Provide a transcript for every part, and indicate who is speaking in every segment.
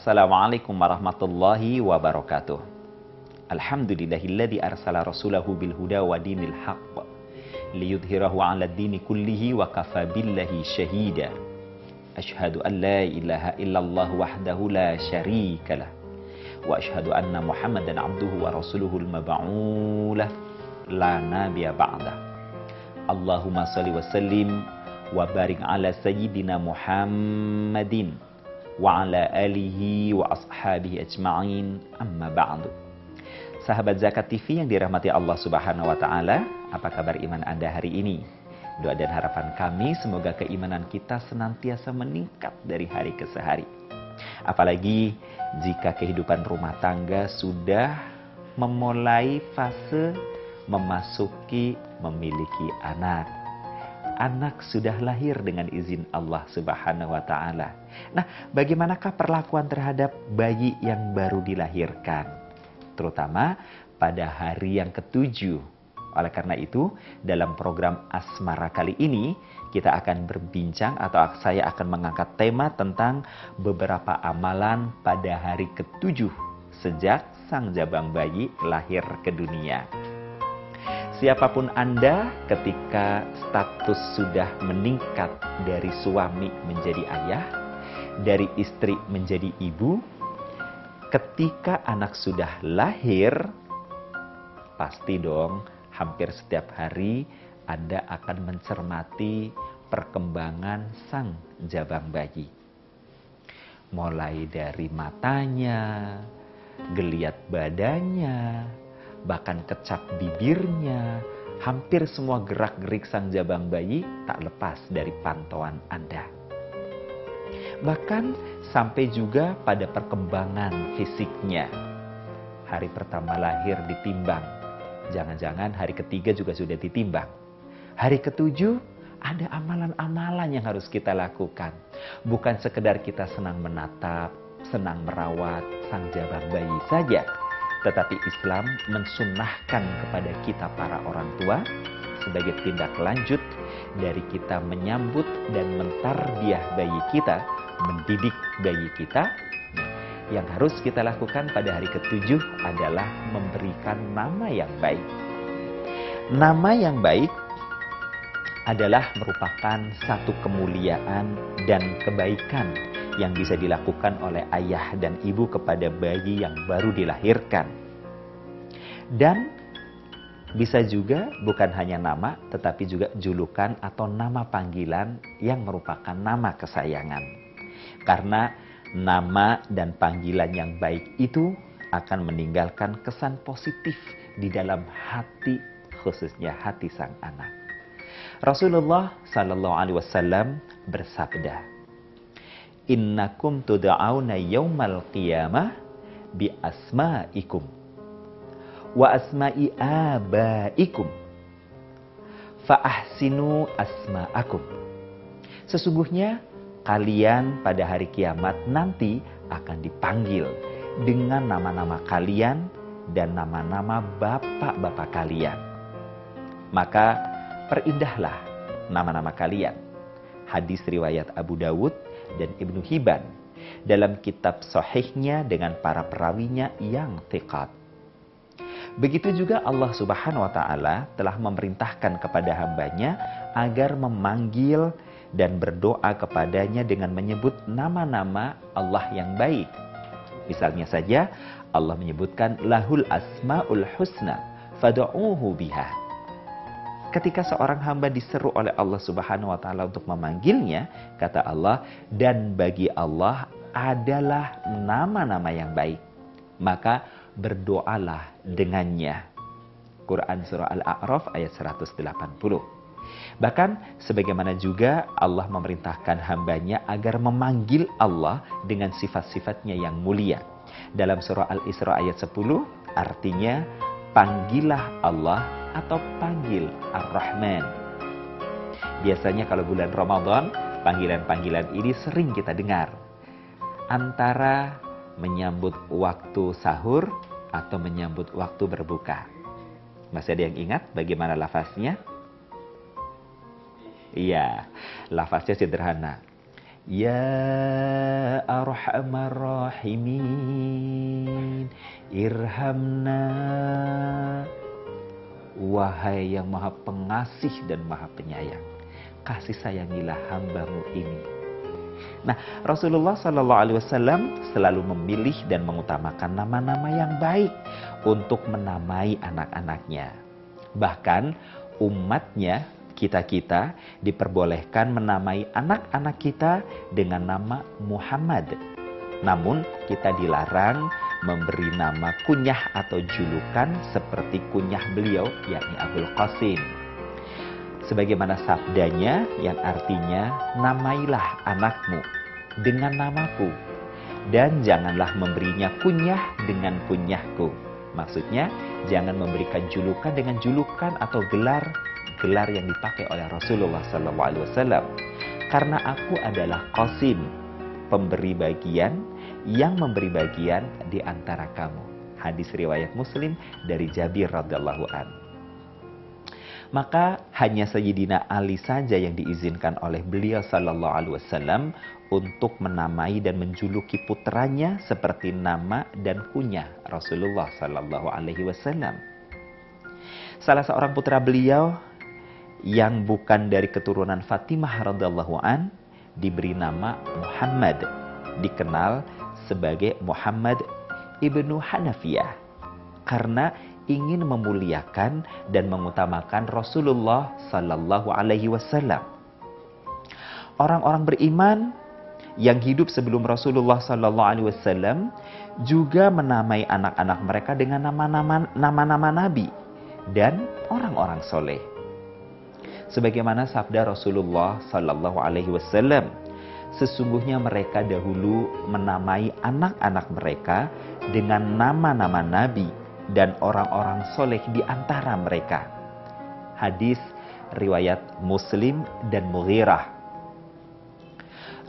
Speaker 1: Assalamualaikum warahmatullahi wabarakatuh. Alhamdulillahilladzi arsala rasulahu bil huda wa dinil haqq liyudhhirahu 'alad dini kullihi wa kafa billahi syahida. Asyhadu an la ilaha illallah wahdahu la syarikalah wa asyhadu anna Muhammadan 'abduhu wa rasuluhul mab'uulah la nabiyya ba'dah. Allahumma shalli wa sallim wa barik ala sayyidina Muhammadin wa ala alihi wa ashabihi ajma'in, amma ba'du. Sahabat Zakat TV yang dirahmati Allah Subhanahu wa taala, apa kabar iman Anda hari ini? Doa dan harapan kami semoga keimanan kita senantiasa meningkat dari hari ke hari. Apalagi jika kehidupan rumah tangga sudah memulai fase memasuki memiliki anak. Anak sudah lahir dengan izin Allah Subhanahu wa taala. Nah, bagaimanakah perlakuan terhadap bayi yang baru dilahirkan? Terutama pada hari yang ketujuh. Oleh karena itu, dalam program Asmara kali ini, kita akan berbincang atau saya akan mengangkat tema tentang beberapa amalan pada hari ketujuh sejak sang jabang bayi lahir ke dunia. Siapapun Anda ketika status sudah meningkat dari suami menjadi ayah, dari istri menjadi ibu, ketika anak sudah lahir, pasti dong hampir setiap hari Anda akan mencermati perkembangan sang jabang bayi. Mulai dari matanya, geliat badannya, bahkan kecap bibirnya, hampir semua gerak-gerik sang jabang bayi tak lepas dari pantauan Anda. Bahkan sampai juga pada perkembangan fisiknya. Hari pertama lahir ditimbang, jangan-jangan hari ketiga juga sudah ditimbang. Hari ketujuh ada amalan-amalan yang harus kita lakukan. Bukan sekedar kita senang menatap, senang merawat sang jabang bayi saja. Tetapi Islam mensunnahkan kepada kita para orang tua sebagai tindak lanjut dari kita menyambut dan mentarbiah bayi kita, mendidik bayi kita. Yang harus kita lakukan pada hari ketujuh adalah memberikan nama yang baik. Nama yang baik adalah merupakan satu kemuliaan dan kebaikan yang bisa dilakukan oleh ayah dan ibu kepada bayi yang baru dilahirkan. Dan bisa juga bukan hanya nama, tetapi juga julukan atau nama panggilan yang merupakan nama kesayangan. Karena nama dan panggilan yang baik itu akan meninggalkan kesan positif di dalam hati, khususnya hati sang anak. Rasulullah Sallallahu Alaihi Wasallam bersabda, Innakum tuda'auna yawmal qiyamah bi asma'ikum wa asma'i abaikum fa ahsinu asma'akum. Sesungguhnya kalian pada hari kiamat nanti akan dipanggil dengan nama-nama kalian dan nama-nama bapak-bapak kalian. Maka perindahlah nama-nama kalian. Hadis riwayat Abu Dawud dan Ibnu Hibban dalam kitab sahihnya dengan para perawinya yang thiqat. Begitu juga Allah Subhanahu wa taala telah memerintahkan kepada hambanya agar memanggil dan berdoa kepadanya dengan menyebut nama-nama Allah yang baik. Misalnya saja Allah menyebutkan lahul asmaul husna fad'uuhu biha. Ketika seorang hamba diseru oleh Allah Subhanahu wa taala untuk memanggilnya, kata Allah, dan bagi Allah adalah nama-nama yang baik, maka berdoalah dengannya. Quran surah Al-A'raf ayat 180. Bahkan sebagaimana juga Allah memerintahkan hambanya agar memanggil Allah dengan sifat-sifatnya yang mulia. Dalam surah Al-Isra ayat 10 artinya panggillah Allah atau panggil Ar-Rahman. Biasanya kalau bulan Ramadan, panggilan-panggilan ini sering kita dengar. Antara menyambut waktu sahur atau menyambut waktu berbuka. Masih ada yang ingat bagaimana lafaznya? Iya, lafaznya sederhana. Ya Arhamar Rahimin, irhamna. Wahai yang maha pengasih dan maha penyayang, kasih sayangilah hamba-Mu ini. Nah, Rasulullah SAW selalu memilih dan mengutamakan nama-nama yang baik untuk menamai anak-anaknya. Bahkan umatnya, kita diperbolehkan menamai anak-anak kita dengan nama Muhammad. Namun kita dilarang memberi nama kunyah atau julukan seperti kunyah beliau, yakni Abul Qasim. Sebagaimana sabdanya yang artinya, namailah anakmu dengan namaku dan janganlah memberinya kunyah dengan kunyahku. Maksudnya jangan memberikan julukan dengan julukan atau gelar yang dipakai oleh Rasulullah SAW. Karena aku adalah Qasim, pemberi bagian yang memberi bagian di antara kamu. Hadis riwayat Muslim dari Jabir radhiyallahu an. Maka hanya Sayyidina Ali saja yang diizinkan oleh beliau sallallahu alaihi wasallam untuk menamai dan menjuluki putranya seperti nama dan kunyah Rasulullah sallallahu alaihi wasallam. Salah seorang putra beliau yang bukan dari keturunan Fatimah radhiyallahu an diberi nama Muhammad, dikenal sebagai Muhammad ibnu Hanafiyah, karena ingin memuliakan dan mengutamakan Rasulullah sallallahu alaihi wasallam. Orang-orang beriman yang hidup sebelum Rasulullah sallallahu alaihi wasallam juga menamai anak-anak mereka dengan nama-nama nabi dan orang-orang soleh. Sebagaimana sabda Rasulullah sallallahu alaihi wasallam, sesungguhnya mereka dahulu menamai anak-anak mereka dengan nama-nama nabi dan orang-orang soleh di antara mereka. Hadis riwayat Muslim dan Mughirah.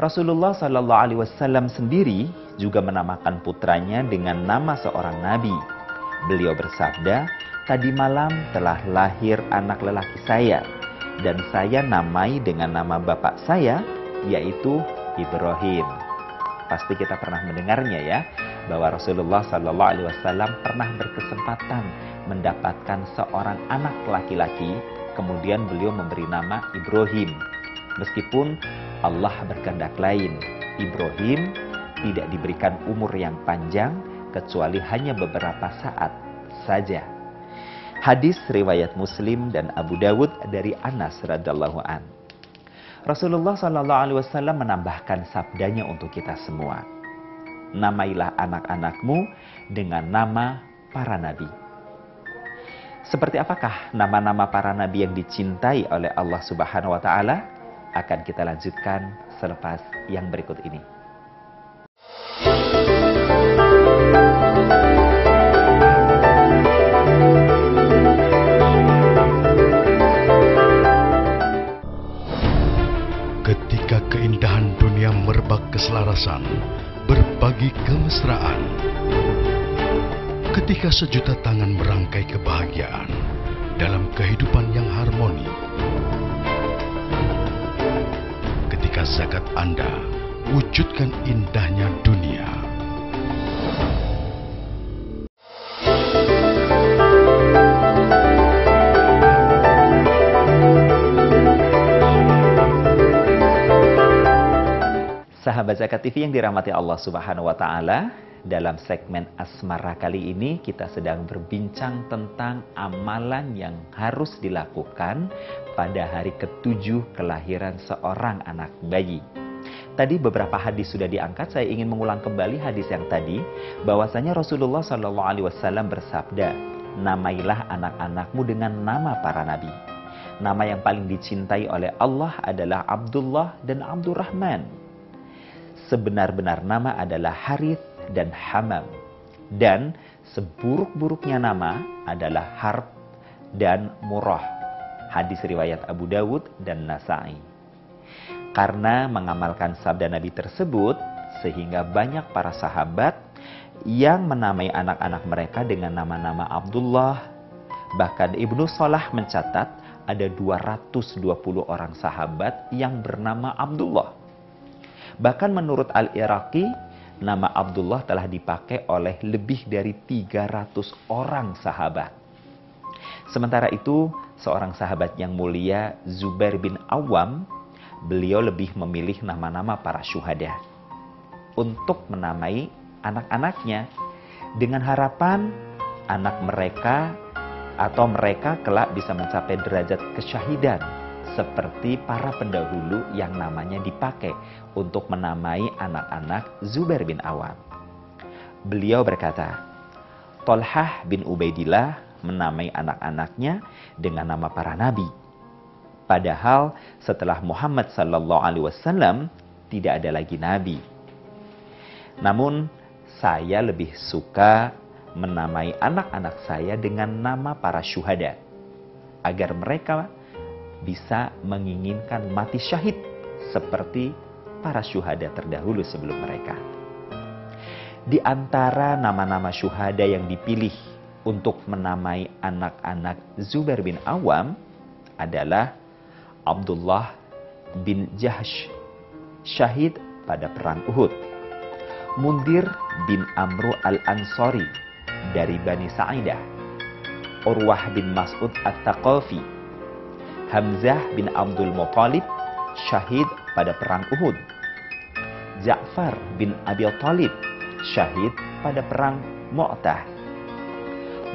Speaker 1: Rasulullah sallallahu alaihi wasallam sendiri juga menamakan putranya dengan nama seorang nabi. Beliau bersabda, "Tadi malam telah lahir anak lelaki saya dan saya namai dengan nama bapak saya, yaitu Ibrahim." Pasti kita pernah mendengarnya ya, bahwa Rasulullah Sallallahu Alaihi Wasallam pernah berkesempatan mendapatkan seorang anak laki-laki, kemudian beliau memberi nama Ibrahim. Meskipun Allah berkehendak lain, Ibrahim tidak diberikan umur yang panjang, kecuali hanya beberapa saat saja. Hadis riwayat Muslim dan Abu Dawud dari Anas radhiyallahu an. Rasulullah Sallallahu Alaihi Wasallam menambahkan sabdanya untuk kita semua. Namailah anak-anakmu dengan nama para nabi. Seperti apakah nama-nama para nabi yang dicintai oleh Allah Subhanahu wa taala? Akan kita lanjutkan selepas yang berikut ini.
Speaker 2: Ketika keindahan dunia merebak keselarasan, berbagi kemesraan. Ketika sejuta tangan merangkai kebahagiaan dalam kehidupan yang harmoni. Ketika zakat Anda wujudkan indahnya dunia.
Speaker 1: Sahabat Zakat TV yang dirahmati Allah Subhanahu wa taala, dalam segmen Asmara kali ini kita sedang berbincang tentang amalan yang harus dilakukan pada hari ke-7 kelahiran seorang anak bayi. Tadi beberapa hadis sudah diangkat, saya ingin mengulang kembali hadis yang tadi, bahwasanya Rasulullah SAW bersabda, "Namailah anak-anakmu dengan nama para nabi." Nama yang paling dicintai oleh Allah adalah Abdullah dan Abdurrahman. Sebenar-benar nama adalah Harith dan Hamam. Dan seburuk-buruknya nama adalah Harb dan Murrah. Hadis riwayat Abu Dawud dan Nasa'i. Karena mengamalkan sabda Nabi tersebut, sehingga banyak para sahabat yang menamai anak-anak mereka dengan nama-nama Abdullah. Bahkan Ibnu Salah mencatat ada 220 orang sahabat yang bernama Abdullah. Bahkan menurut Al-Iraqi, nama Abdullah telah dipakai oleh lebih dari 300 orang sahabat. Sementara itu, seorang sahabat yang mulia, Zubair bin Awam, beliau lebih memilih nama-nama para syuhada untuk menamai anak-anaknya dengan harapan anak mereka atau mereka kelak bisa mencapai derajat kesyahidan seperti para pendahulu yang namanya dipakai untuk menamai anak-anak Zubair bin Awam. Beliau berkata, Tolhah bin Ubaidillah menamai anak-anaknya dengan nama para nabi. Padahal setelah Muhammad sallallahu alaihi wasallam tidak ada lagi nabi. Namun saya lebih suka menamai anak-anak saya dengan nama para syuhada agar mereka bisa menginginkan mati syahid seperti para syuhada terdahulu sebelum mereka. Di antara nama-nama syuhada yang dipilih untuk menamai anak-anak Zubair bin Awam adalah Abdullah bin Jahsh, syahid pada perang Uhud. Mundir bin Amru al-Ansari dari Bani Sa'idah. Urwah bin Mas'ud at-Taqafi. Hamzah bin Abdul Muttalib, syahid pada perang Uhud. Ja'far bin Abi Thalib, syahid pada perang Mu'tah.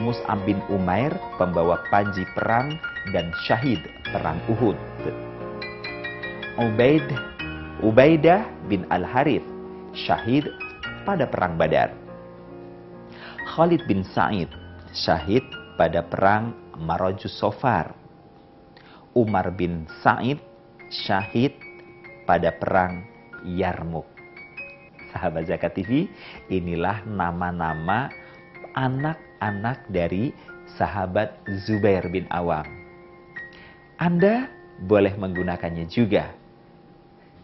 Speaker 1: Mus'ab bin Umair, pembawa panji perang dan syahid perang Uhud. Ubaidah bin Al-Harith, syahid pada perang Badar. Khalid bin Sa'id, syahid pada perang Marajus Sofar. Umar bin Sa'id, syahid pada perang Yarmuk. Sahabat Zakat TV, inilah nama-nama anak-anak dari sahabat Zubair bin Awam. Anda boleh menggunakannya juga.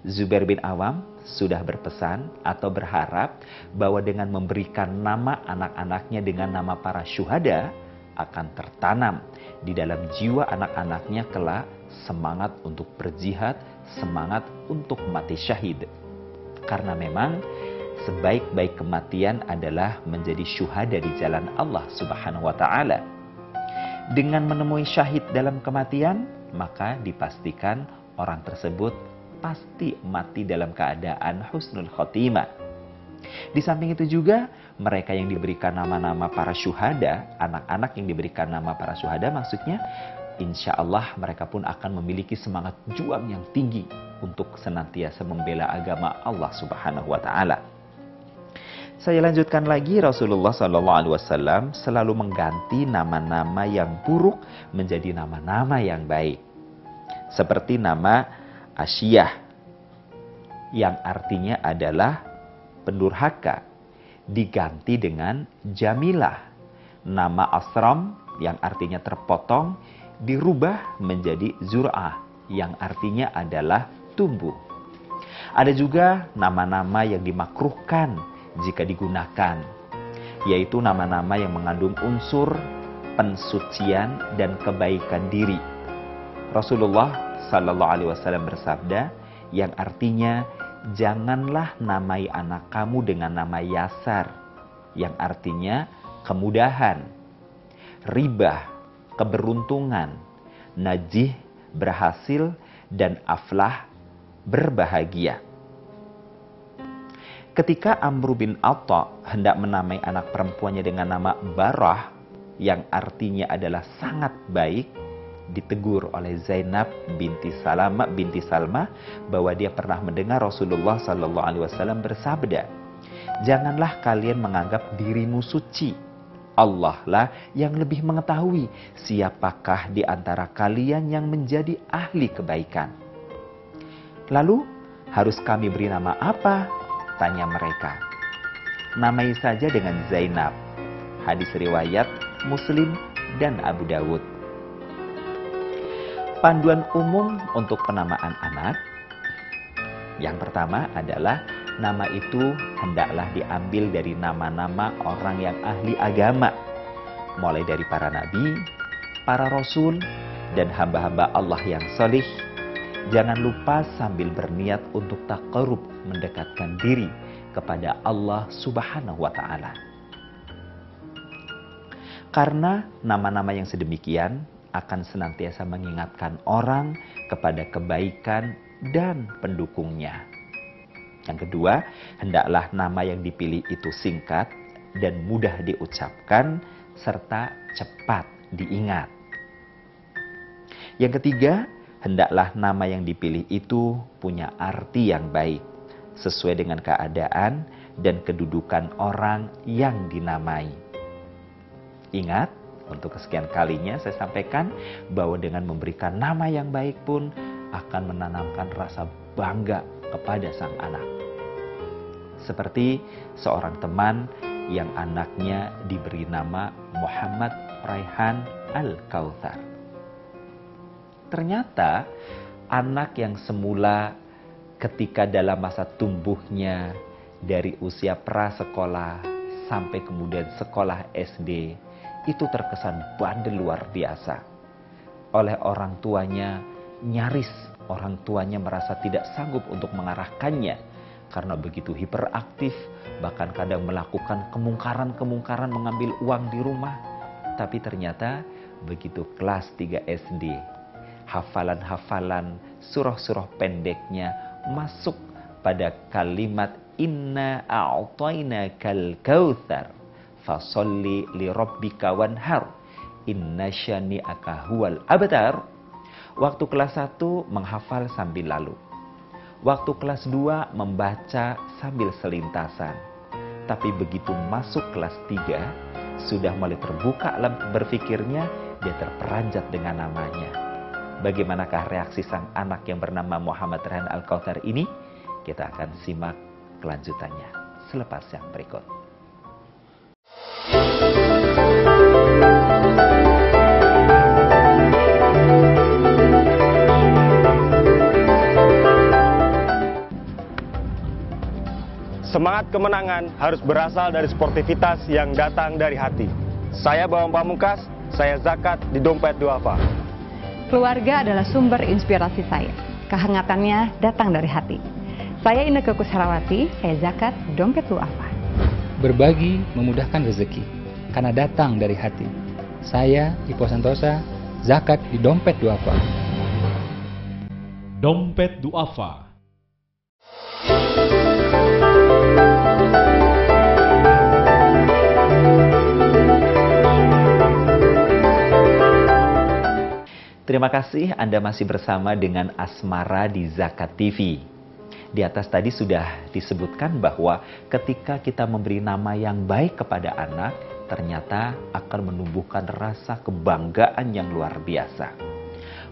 Speaker 1: Zubair bin Awam sudah berpesan atau berharap bahwa dengan memberikan nama anak-anaknya dengan nama para syuhada akan tertanam di dalam jiwa anak-anaknya kelak semangat untuk berjihad, semangat untuk mati syahid. Karena memang sebaik-baik kematian adalah menjadi syuhada di jalan Allah Subhanahu wa taala. Dengan menemui syahid dalam kematian, maka dipastikan orang tersebut pasti mati dalam keadaan husnul khotimah. Di samping itu juga mereka yang diberikan nama-nama para syuhada, anak-anak yang diberikan nama para syuhada maksudnya, insya Allah mereka pun akan memiliki semangat juang yang tinggi untuk senantiasa membela agama Allah Subhanahu wa taala. Saya lanjutkan lagi, Rasulullah SAW selalu mengganti nama-nama yang buruk menjadi nama-nama yang baik. Seperti nama Asyiyah yang artinya adalah pendurhaka, diganti dengan Jamilah. Nama Asram yang artinya terpotong dirubah menjadi Zur'ah yang artinya adalah tumbuh. Ada juga nama-nama yang dimakruhkan jika digunakan, yaitu nama-nama yang mengandung unsur pensucian dan kebaikan diri. Rasulullah Sallallahu Alaihi Wasallam bersabda, yang artinya janganlah namai anak kamu dengan nama Yasar, yang artinya kemudahan, ribah, keberuntungan, najih, berhasil, dan aflah, berbahagia. Ketika Amr bin Atta hendak menamai anak perempuannya dengan nama Barah, yang artinya adalah sangat baik, ditegur oleh Zainab binti Salma bahwa dia pernah mendengar Rasulullah Sallallahu Alaihi Wasallam bersabda, janganlah kalian menganggap dirimu suci. Allah lah yang lebih mengetahui siapakah di antara kalian yang menjadi ahli kebaikan. Lalu harus kami beri nama apa? Tanya mereka. Namai saja dengan Zainab. Hadis riwayat Muslim dan Abu Dawud. Panduan umum untuk penamaan anak. Yang pertama adalah nama itu hendaklah diambil dari nama-nama orang yang ahli agama. Mulai dari para nabi, para rasul, dan hamba-hamba Allah yang salih Jangan lupa sambil berniat untuk taqarrub, mendekatkan diri kepada Allah Subhanahu wa Ta'ala. Karena nama-nama yang sedemikian akan senantiasa mengingatkan orang kepada kebaikan dan pendukungnya. Yang kedua, hendaklah nama yang dipilih itu singkat dan mudah diucapkan serta cepat diingat. Yang ketiga, hendaklah nama yang dipilih itu punya arti yang baik, sesuai dengan keadaan dan kedudukan orang yang dinamai. Ingat, untuk kesekian kalinya saya sampaikan bahwa dengan memberikan nama yang baik pun akan menanamkan rasa bangga kepada sang anak. Seperti seorang teman yang anaknya diberi nama Muhammad Raihan Al-Kautsar. Ternyata anak yang semula ketika dalam masa tumbuhnya dari usia prasekolah sampai kemudian sekolah SD, itu terkesan bandel luar biasa. Oleh orang tuanya, nyaris orang tuanya merasa tidak sanggup untuk mengarahkannya karena begitu hiperaktif, bahkan kadang melakukan kemungkaran-kemungkaran mengambil uang di rumah. Tapi ternyata begitu kelas 3 SD, hafalan-hafalan surah-surah pendeknya masuk pada kalimat inna a'tainakal kautsar fasolli li rabbika wanhar inna syani'aka huwal abtar. Waktu kelas 1 menghafal sambil lalu. Waktu kelas 2 membaca sambil selintasan. Tapi begitu masuk kelas 3, sudah mulai terbuka alam berpikirnya, dia terperanjat dengan namanya. Bagaimanakah reaksi sang anak yang bernama Muhammad Raihan Al-Kautsar ini? Kita akan simak kelanjutannya selepas yang berikut.
Speaker 3: Semangat kemenangan harus berasal dari sportivitas yang datang dari hati. Saya Bambang Pamungkas, saya zakat di Dompet Duafa.
Speaker 4: Keluarga adalah sumber inspirasi saya. Kehangatannya datang dari hati. Saya Inneke Koesherawati, saya zakat di Dompet Duafa.
Speaker 5: Berbagi memudahkan rezeki, karena datang dari hati. Saya Ipo Santosa, zakat di Dompet Duafa.
Speaker 6: Dompet Duafa.
Speaker 1: Terima kasih Anda masih bersama dengan Asmara di Zakat TV. Di atas tadi sudah disebutkan bahwa ketika kita memberi nama yang baik kepada anak, ternyata akan menumbuhkan rasa kebanggaan yang luar biasa.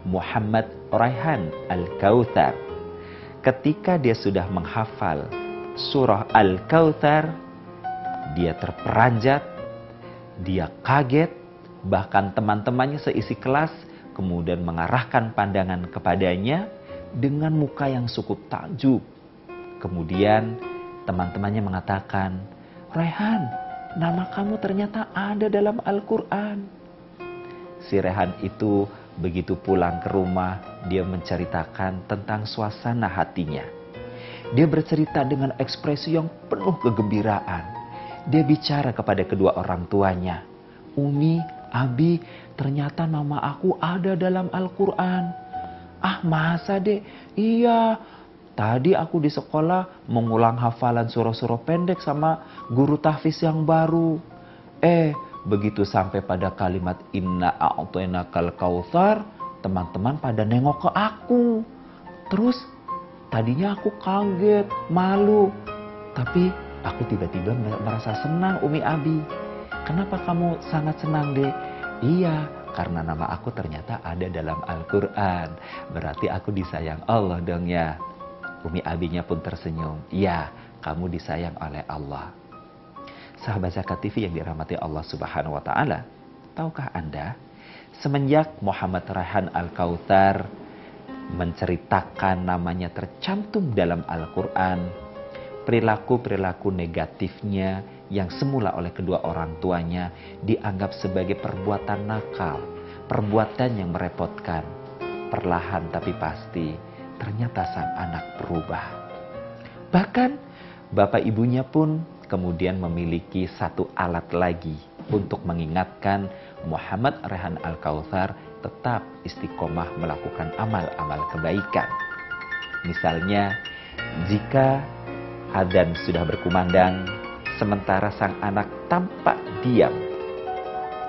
Speaker 1: Muhammad Raihan Al-Kautsar, ketika dia sudah menghafal surah Al-Kautsar, dia terperanjat, dia kaget, bahkan teman-temannya seisi kelas kemudian mengarahkan pandangan kepadanya dengan muka yang cukup takjub. Kemudian teman-temannya mengatakan, "Raihan, nama kamu ternyata ada dalam Al-Quran." Si Raihan itu begitu pulang ke rumah, dia menceritakan tentang suasana hatinya. Dia bercerita dengan ekspresi yang penuh kegembiraan. Dia bicara kepada kedua orang tuanya, "Umi, Abi, ternyata nama aku ada dalam Al-Quran." "Ah, masa dek?" "Iya, tadi aku di sekolah mengulang hafalan surah-surah pendek sama guru tahfiz yang baru. Begitu sampai pada kalimat inna a'tainakal kautsar, teman-teman pada nengok ke aku. Terus tadinya aku kaget, malu. Tapi aku tiba-tiba merasa senang, Umi Abi." "Kenapa kamu sangat senang, Dek?" "Iya, karena nama aku ternyata ada dalam Al-Quran. Berarti aku disayang Allah dong ya." Umi Abinya pun tersenyum. "Iya, kamu disayang oleh Allah." Sahabat Zakat TV yang dirahmati Allah Subhanahu wa Ta'ala, tahukah Anda, semenjak Muhammad Raihan Al-Kautsar menceritakan namanya tercantum dalam Al-Quran, perilaku-perilaku negatifnya yang semula oleh kedua orang tuanya dianggap sebagai perbuatan nakal, perbuatan yang merepotkan, perlahan tapi pasti ternyata sang anak berubah. Bahkan bapak ibunya pun kemudian memiliki satu alat lagi untuk mengingatkan Muhammad Raihan Al-Kautsar tetap istiqomah melakukan amal-amal kebaikan. Misalnya, jika adzan sudah berkumandang, sementara sang anak tampak diam,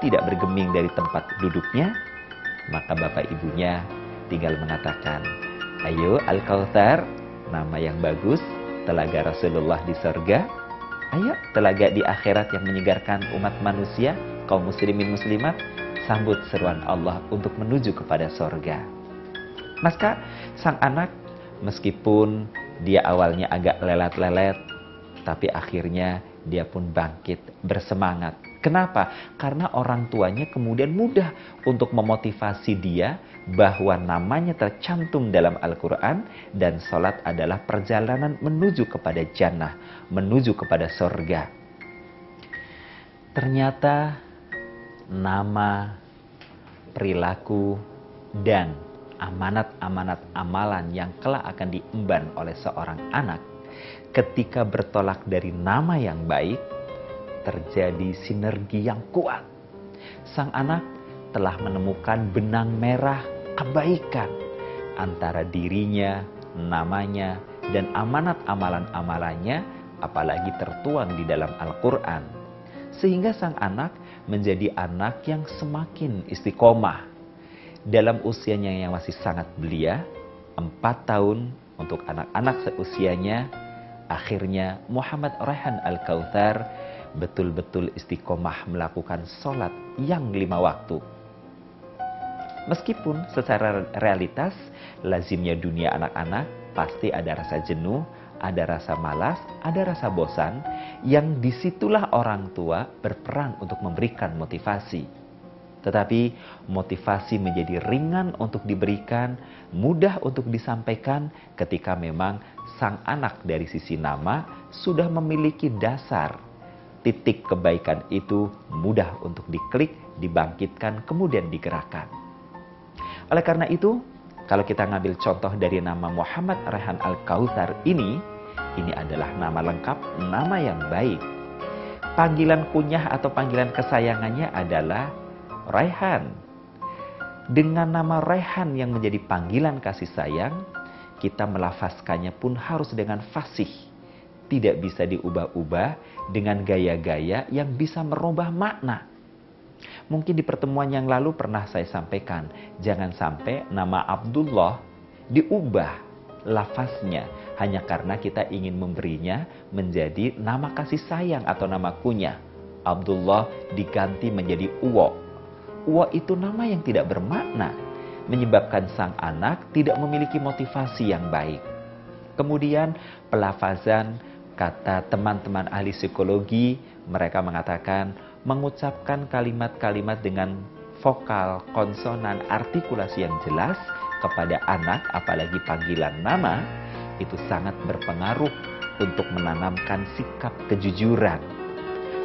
Speaker 1: tidak bergeming dari tempat duduknya, maka bapak ibunya tinggal mengatakan, "Ayo Al-Kautsar, nama yang bagus, telaga Rasulullah di surga. Ayo telaga di akhirat yang menyegarkan umat manusia, kaum muslimin muslimat, sambut seruan Allah untuk menuju kepada surga." Maka sang anak meskipun dia awalnya agak lelet-lelet, tapi akhirnya dia pun bangkit bersemangat. Kenapa? Karena orang tuanya kemudian mudah untuk memotivasi dia bahwa namanya tercantum dalam Al-Quran dan sholat adalah perjalanan menuju kepada jannah, menuju kepada surga. Ternyata nama, perilaku, dan amanat-amanat amalan yang kelak akan diemban oleh seorang anak ketika bertolak dari nama yang baik, terjadi sinergi yang kuat. Sang anak telah menemukan benang merah kebaikan antara dirinya, namanya, dan amanat amalan-amalannya, apalagi tertuang di dalam Al-Quran. Sehingga sang anak menjadi anak yang semakin istiqomah. Dalam usianya yang masih sangat belia, 4 tahun untuk anak-anak seusianya, akhirnya Muhammad Raihan Al-Kautsar betul-betul istiqomah melakukan sholat yang 5 waktu. Meskipun secara realitas lazimnya dunia anak-anak pasti ada rasa jenuh, ada rasa malas, ada rasa bosan, yang disitulah orang tua berperan untuk memberikan motivasi. Tetapi motivasi menjadi ringan untuk diberikan, mudah untuk disampaikan ketika memang sang anak dari sisi nama sudah memiliki dasar. Titik kebaikan itu mudah untuk diklik, dibangkitkan, kemudian digerakkan. Oleh karena itu, kalau kita ngambil contoh dari nama Muhammad Raihan Al-Kautsar ini adalah nama lengkap, nama yang baik. Panggilan kunyah atau panggilan kesayangannya adalah Raihan. Dengan nama Raihan yang menjadi panggilan kasih sayang, kita melafazkannya pun harus dengan fasih. Tidak bisa diubah-ubah dengan gaya-gaya yang bisa merubah makna. Mungkin di pertemuan yang lalu pernah saya sampaikan, jangan sampai nama Abdullah diubah lafaznya hanya karena kita ingin memberinya menjadi nama kasih sayang atau nama kunyah. Abdullah diganti menjadi Uwo. Uwo itu nama yang tidak bermakna, menyebabkan sang anak tidak memiliki motivasi yang baik. Kemudian pelafazan, kata teman-teman ahli psikologi, mereka mengatakan mengucapkan kalimat-kalimat dengan vokal, konsonan, artikulasi yang jelas kepada anak, apalagi panggilan nama, itu sangat berpengaruh untuk menanamkan sikap kejujuran.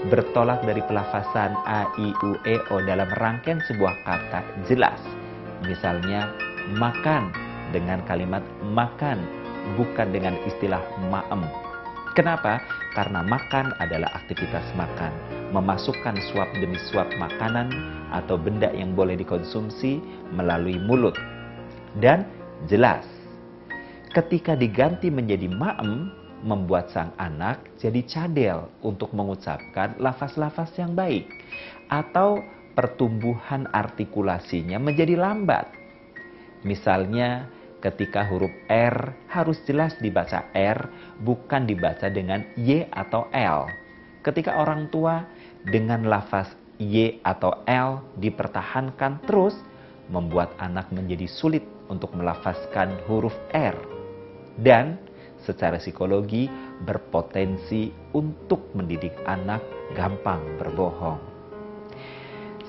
Speaker 1: Bertolak dari pelafazan A, I, U, E, O dalam rangkaian sebuah kata jelas. Misalnya makan dengan kalimat makan, bukan dengan istilah ma'em. Kenapa? Karena makan adalah aktivitas makan. Memasukkan suap demi suap makanan atau benda yang boleh dikonsumsi melalui mulut. Dan jelas. Ketika diganti menjadi ma'em, membuat sang anak jadi cadel untuk mengucapkan lafaz-lafaz yang baik. Atau pertumbuhan artikulasinya menjadi lambat. Misalnya ketika huruf R harus jelas dibaca R, bukan dibaca dengan Y atau L. Ketika orang tua dengan lafaz Y atau L dipertahankan terus, membuat anak menjadi sulit untuk melafazkan huruf R. Dan secara psikologi berpotensi untuk mendidik anak gampang berbohong.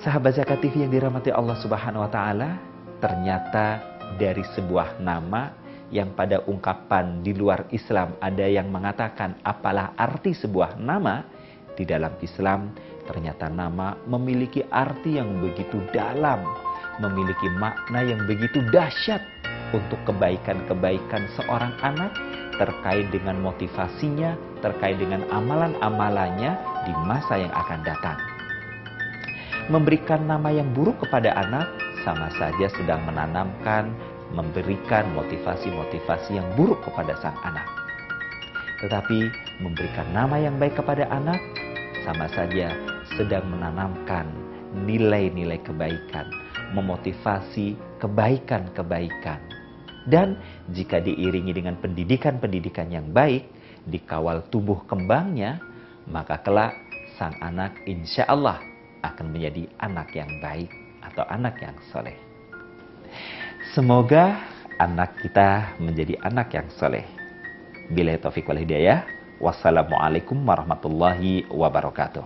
Speaker 1: Sahabat Zakat TV yang dirahmati Allah Subhanahu wa Ta'ala, ternyata dari sebuah nama yang pada ungkapan di luar Islam ada yang mengatakan apalah arti sebuah nama, di dalam Islam ternyata nama memiliki arti yang begitu dalam, memiliki makna yang begitu dahsyat. untuk kebaikan-kebaikan seorang anak, terkait dengan motivasinya, terkait dengan amalan-amalannya di masa yang akan datang. Memberikan nama yang buruk kepada anak sama saja sedang menanamkan, memberikan motivasi-motivasi yang buruk kepada sang anak. Tetapi memberikan nama yang baik kepada anak sama saja sedang menanamkan nilai-nilai kebaikan, memotivasi kebaikan-kebaikan. Dan jika diiringi dengan pendidikan-pendidikan yang baik, dikawal tumbuh kembangnya, maka kelak sang anak insya Allah akan menjadi anak yang baik atau anak yang soleh. Semoga anak kita menjadi anak yang soleh. Billahi taufiq wal hidayah. Wassalamualaikum warahmatullahi wabarakatuh.